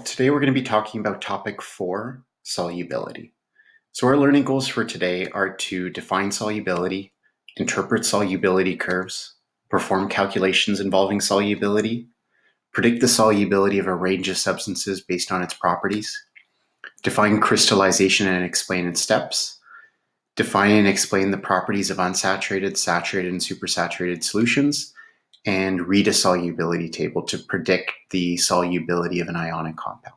Today we're going to be talking about topic 4, solubility. So our learning goals for today are to define solubility, interpret solubility curves, perform calculations involving solubility, predict the solubility of a range of substances based on its properties, define crystallization and explain its steps, define and explain the properties of unsaturated, saturated, and supersaturated solutions, and read a solubility table to predict the solubility of an ionic compound.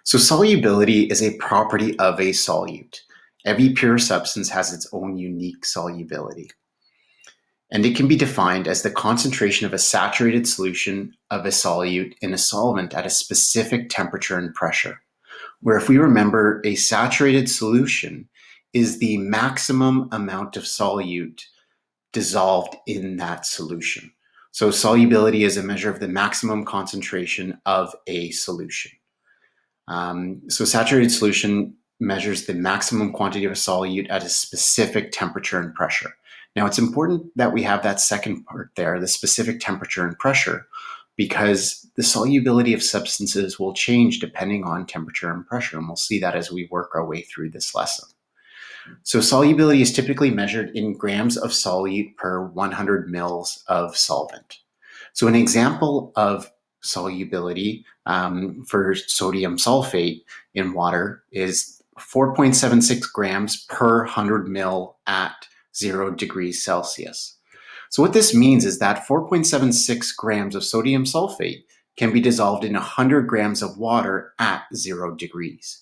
So solubility is a property of a solute. Every pure substance has its own unique solubility. And it can be defined as the concentration of a saturated solution of a solute in a solvent at a specific temperature and pressure. Where if we remember, a saturated solution is the maximum amount of solute dissolved in that solution. So solubility is a measure of the maximum concentration of a solution. So saturated solution measures the maximum quantity of a solute at a specific temperature and pressure. Now, it's important that we have that second part there, the specific temperature and pressure, because the solubility of substances will change depending on temperature and pressure, and we'll see that as we work our way through this lesson. So solubility is typically measured in grams of solute per 100 mils of solvent. So an example of solubility for sodium sulfate in water is 4.76 grams per 100 mil at 0 degrees Celsius. So what this means is that 4.76 grams of sodium sulfate can be dissolved in 100 grams of water at 0 degrees.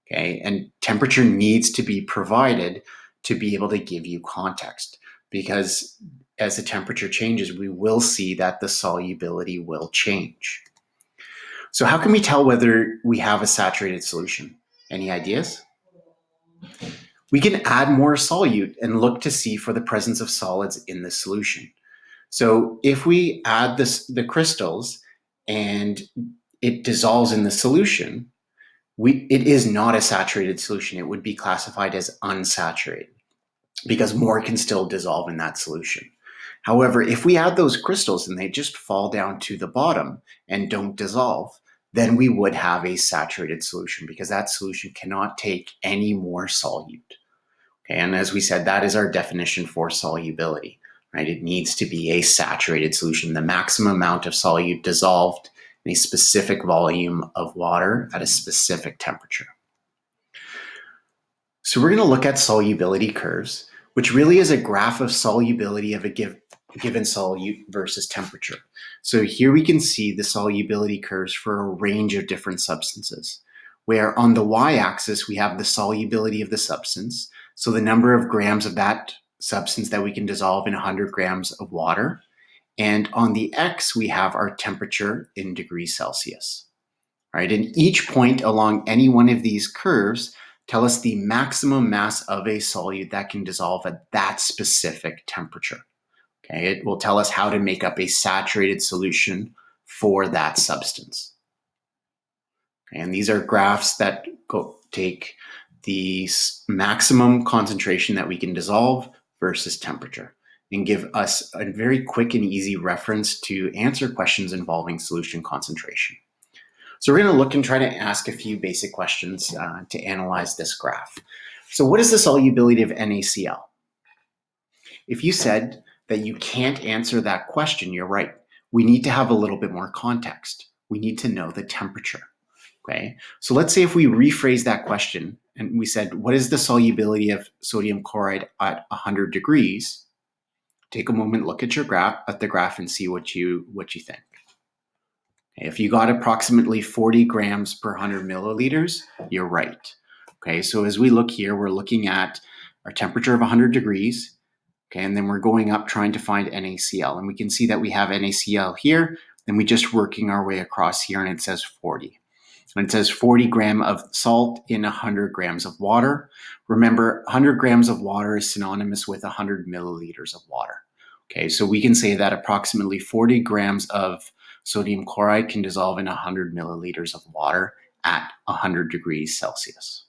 Okay, and temperature needs to be provided to be able to give you context, because as the temperature changes, we will see that the solubility will change. So how can we tell whether we have a saturated solution? Any ideas? We can add more solute and look to see for the presence of solids in the solution. So if we add the crystals and it dissolves in the solution, it is not a saturated solution. It would be classified as unsaturated because more can still dissolve in that solution. However, if we add those crystals and they just fall down to the bottom and don't dissolve, then we would have a saturated solution because that solution cannot take any more solute. Okay, and as we said, that is our definition for solubility, right? It needs to be a saturated solution, the maximum amount of solute dissolved in a specific volume of water at a specific temperature. So we're going to look at solubility curves, which really is a graph of solubility of a given solute versus temperature. So here we can see the solubility curves for a range of different substances, where on the y-axis we have the solubility of the substance, so the number of grams of that substance that we can dissolve in 100 grams of water. And on the x, we have our temperature in degrees Celsius. Right? And each point along any one of these curves tell us the maximum mass of a solute that can dissolve at that specific temperature. Okay? It will tell us how to make up a saturated solution for that substance. Okay? And these are graphs that take the maximum concentration that we can dissolve versus temperature, and give us a very quick and easy reference to answer questions involving solution concentration. So we're going to look and try to ask a few basic questions to analyze this graph. So what is the solubility of NaCl? If you said that you can't answer that question, you're right. We need to have a little bit more context. We need to know the temperature. Okay, so let's say if we rephrase that question and we said, what is the solubility of sodium chloride at 100 degrees? Take a moment, look at the graph and see what you think. Okay, if you got approximately 40 grams per 100 milliliters, you're right. Okay, so as we look here, we're looking at our temperature of 100 degrees. Okay, and then we're going up trying to find NaCl, and we can see that we have NaCl here, and we just working our way across here, and it says 40. And it says 40 grams of salt in 100 grams of water. Remember, 100 grams of water is synonymous with 100 milliliters of water. Okay, so we can say that approximately 40 grams of sodium chloride can dissolve in 100 milliliters of water at 100 degrees Celsius.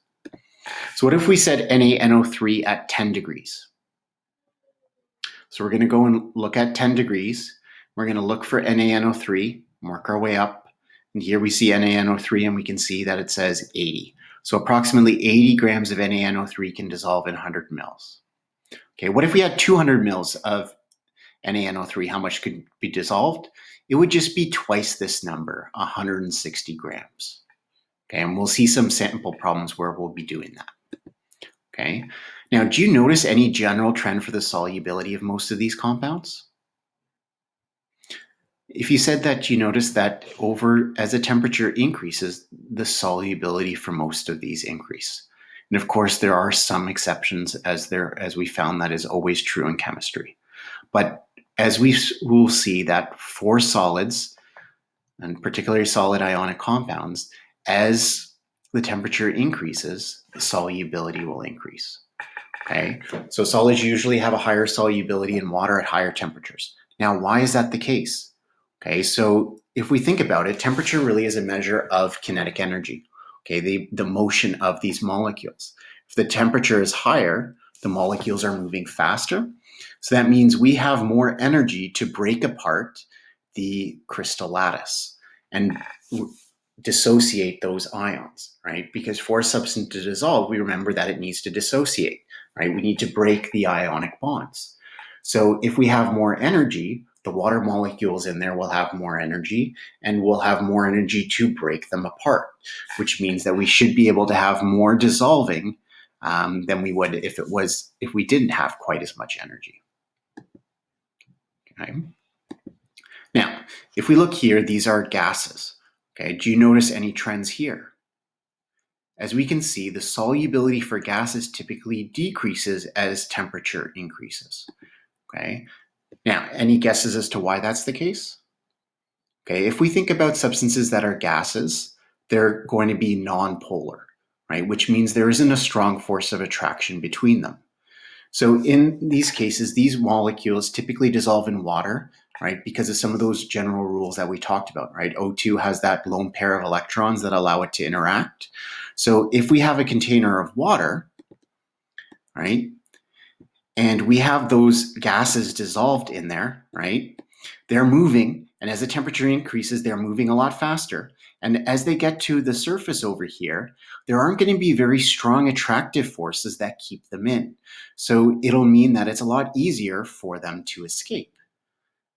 So what if we said NaNO3 at 10 degrees? So we're going to go and look at 10 degrees. We're going to look for NaNO3, work our way up, And here we see NaNO3 and we can see that it says 80. So approximately 80 grams of NaNO3 can dissolve in 100 mils. Okay, what if we had 200 mils of NaNO3? How much could be dissolved? It would just be twice this number, 160 grams. Okay, and we'll see some sample problems where we'll be doing that. Okay, now do you notice any general trend for the solubility of most of these compounds? If you said that you notice that as the temperature increases, the solubility for most of these increase. And of course, there are some exceptions, as we found that is always true in chemistry. But as we will see that for solids, and particularly solid ionic compounds, as the temperature increases, the solubility will increase. Okay, so solids usually have a higher solubility in water at higher temperatures. Now, why is that the case? Okay, so if we think about it, temperature really is a measure of kinetic energy. Okay, the motion of these molecules. If the temperature is higher, the molecules are moving faster. So that means we have more energy to break apart the crystal lattice and dissociate those ions, right? Because for a substance to dissolve, we remember that it needs to dissociate, right? We need to break the ionic bonds. So if we have more energy, the water molecules in there will have more energy, and we'll have more energy to break them apart, which means that we should be able to have more dissolving than we would if we didn't have quite as much energy. Okay. Now, if we look here, these are gases. Okay, do you notice any trends here? As we can see, the solubility for gases typically decreases as temperature increases. Okay. Now, any guesses as to why that's the case? Okay, if we think about substances that are gases, they're going to be nonpolar, right? Which means there isn't a strong force of attraction between them. So in these cases, these molecules typically dissolve in water, right? Because of some of those general rules that we talked about, right? O2 has that lone pair of electrons that allow it to interact. So if we have a container of water, right? And we have those gases dissolved in there, right? They're moving, and as the temperature increases, they're moving a lot faster. And as they get to the surface over here, there aren't going to be very strong attractive forces that keep them in. So it'll mean that it's a lot easier for them to escape,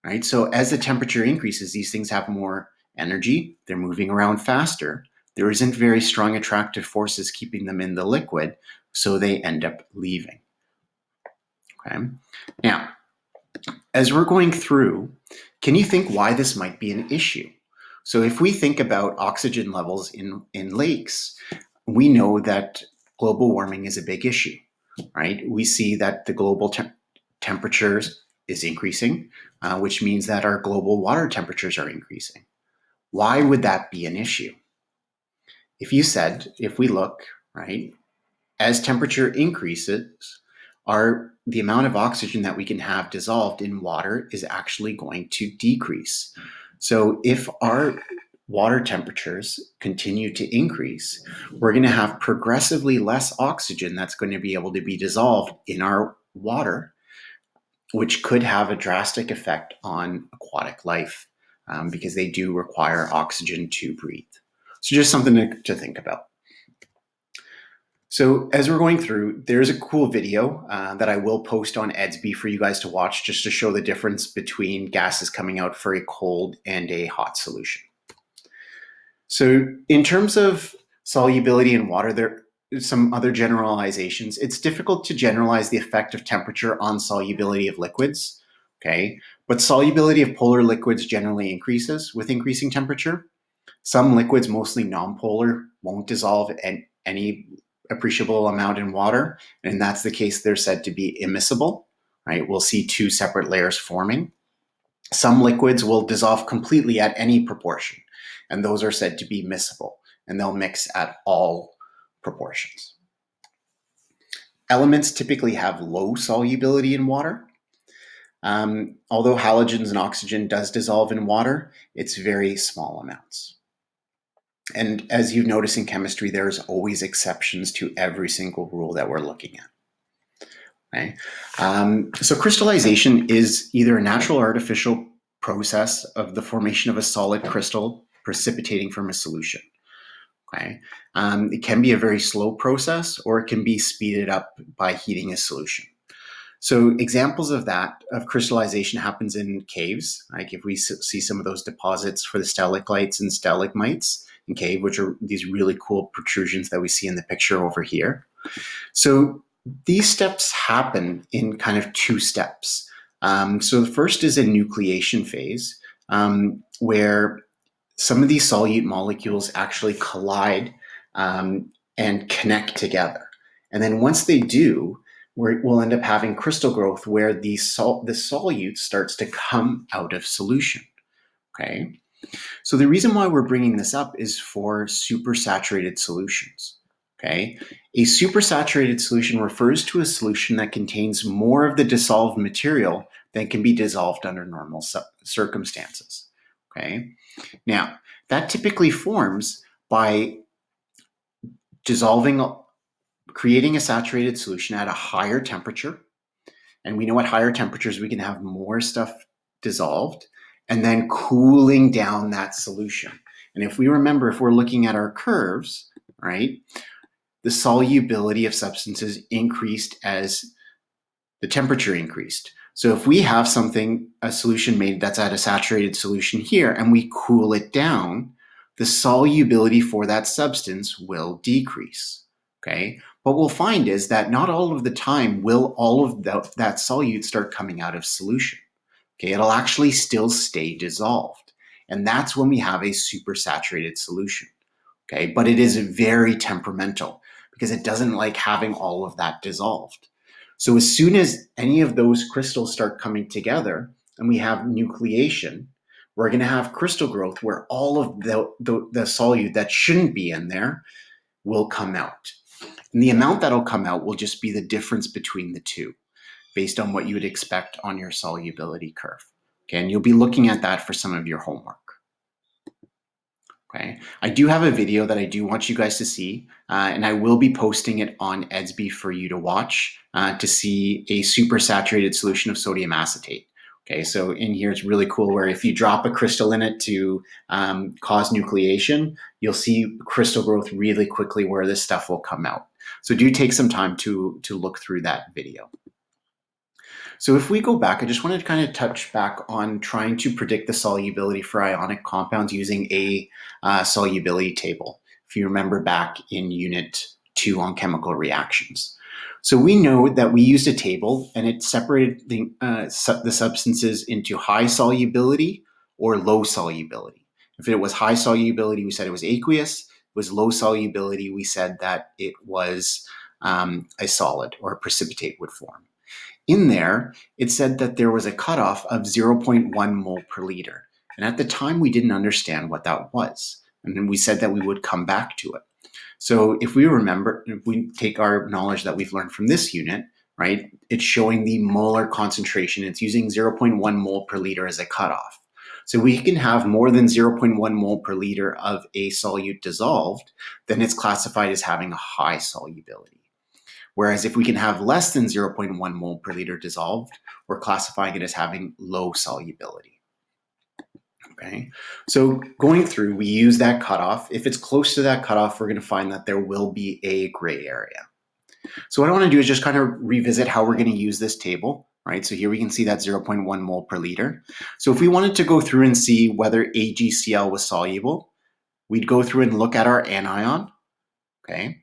right? So as the temperature increases, these things have more energy, they're moving around faster. There isn't very strong attractive forces keeping them in the liquid, so they end up leaving. Okay. Now, as we're going through, can you think why this might be an issue? So if we think about oxygen levels in lakes, we know that global warming is a big issue, right? We see that the global temperatures is increasing, which means that our global water temperatures are increasing. Why would that be an issue? If we look, right, as temperature increases, the amount of oxygen that we can have dissolved in water is actually going to decrease. So if our water temperatures continue to increase, we're going to have progressively less oxygen that's going to be able to be dissolved in our water, which could have a drastic effect on aquatic life because they do require oxygen to breathe. So just something to think about. So as we're going through, there's a cool video that I will post on Edsby for you guys to watch, just to show the difference between gases coming out for a cold and a hot solution. So in terms of solubility in water, there are some other generalizations. It's difficult to generalize the effect of temperature on solubility of liquids, okay? But solubility of polar liquids generally increases with increasing temperature. Some liquids, mostly nonpolar, won't dissolve any appreciable amount in water, and that's the case they're said to be immiscible, right? We'll see two separate layers forming. Some liquids will dissolve completely at any proportion, and those are said to be miscible, and they'll mix at all proportions. Elements typically have low solubility in water. Although halogens and oxygen does dissolve in water, it's very small amounts. And as you've noticed in chemistry, there's always exceptions to every single rule that we're looking at. Okay? So crystallization is either a natural or artificial process of the formation of a solid crystal precipitating from a solution. Okay, it can be a very slow process, or it can be speeded up by heating a solution. So examples of that, of crystallization, happens in caves. Like if we see some of those deposits for the stalactites and stalagmites in cave, which are these really cool protrusions that we see in the picture over here. So these steps happen in kind of two steps. So the first is a nucleation phase, where some of these solute molecules actually collide and connect together. And then once they do, we'll end up having crystal growth where the solute starts to come out of solution. Okay, so the reason why we're bringing this up is for supersaturated solutions. Okay, a supersaturated solution refers to a solution that contains more of the dissolved material than can be dissolved under normal circumstances. Okay, now that typically forms by creating a saturated solution at a higher temperature. And we know at higher temperatures we can have more stuff dissolved, and then cooling down that solution. And if we remember, if we're looking at our curves, right, the solubility of substances increased as the temperature increased. So if we have a solution made that's at a saturated solution here, and we cool it down, the solubility for that substance will decrease. Okay, what we'll find is that not all of the time will all of that solute start coming out of solution. Okay, it'll actually still stay dissolved. And that's when we have a supersaturated solution. Okay, but it is very temperamental because it doesn't like having all of that dissolved. So as soon as any of those crystals start coming together and we have nucleation, we're going to have crystal growth where all of the solute that shouldn't be in there will come out. And the amount that'll come out will just be the difference between the two, based on what you would expect on your solubility curve. Okay, and you'll be looking at that for some of your homework. Okay, I do have a video that I do want you guys to see, and I will be posting it on EDSB for you to watch to see a supersaturated solution of sodium acetate. Okay, so in here it's really cool where if you drop a crystal in it to cause nucleation, you'll see crystal growth really quickly where this stuff will come out. So do take some time to look through that video. So if we go back, I just wanted to kind of touch back on trying to predict the solubility for ionic compounds using a solubility table, if you remember back in Unit 2 on chemical reactions. So we know that we used a table and it separated the substances into high solubility or low solubility. If it was high solubility, we said it was aqueous. If it was low solubility, we said that it was a solid or a precipitate would form. In there, it said that there was a cutoff of 0.1 mole per liter. And at the time, we didn't understand what that was. And then we said that we would come back to it. So if we remember, if we take our knowledge that we've learned from this unit, right, it's showing the molar concentration. It's using 0.1 mole per liter as a cutoff. So we can have more than 0.1 mole per liter of a solute dissolved, then it's classified as having a high solubility. Whereas if we can have less than 0.1 mole per liter dissolved, we're classifying it as having low solubility. Okay, so going through, we use that cutoff. If it's close to that cutoff, we're going to find that there will be a gray area. So what I want to do is just kind of revisit how we're going to use this table, right? So here we can see that 0.1 mole per liter. So if we wanted to go through and see whether AgCl was soluble, we'd go through and look at our anion, okay?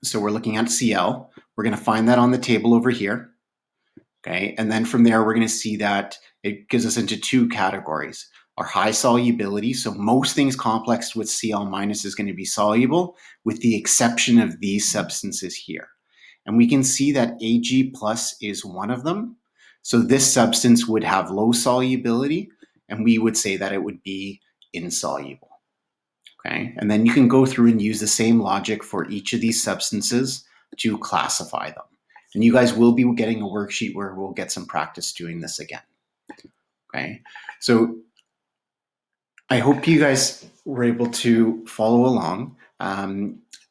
So we're looking at Cl. We're going to find that on the table over here. Okay, and then from there, we're going to see that it gives us into two categories. Our high solubility, so most things complexed with Cl minus is going to be soluble, with the exception of these substances here. And we can see that Ag plus is one of them. So this substance would have low solubility, and we would say that it would be insoluble. Okay, and then you can go through and use the same logic for each of these substances to classify them. And you guys will be getting a worksheet where we'll get some practice doing this again. Okay, so I hope you guys were able to follow along.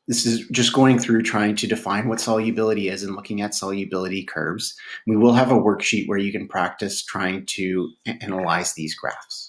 This is just going through trying to define what solubility is and looking at solubility curves. We will have a worksheet where you can practice trying to analyze these graphs.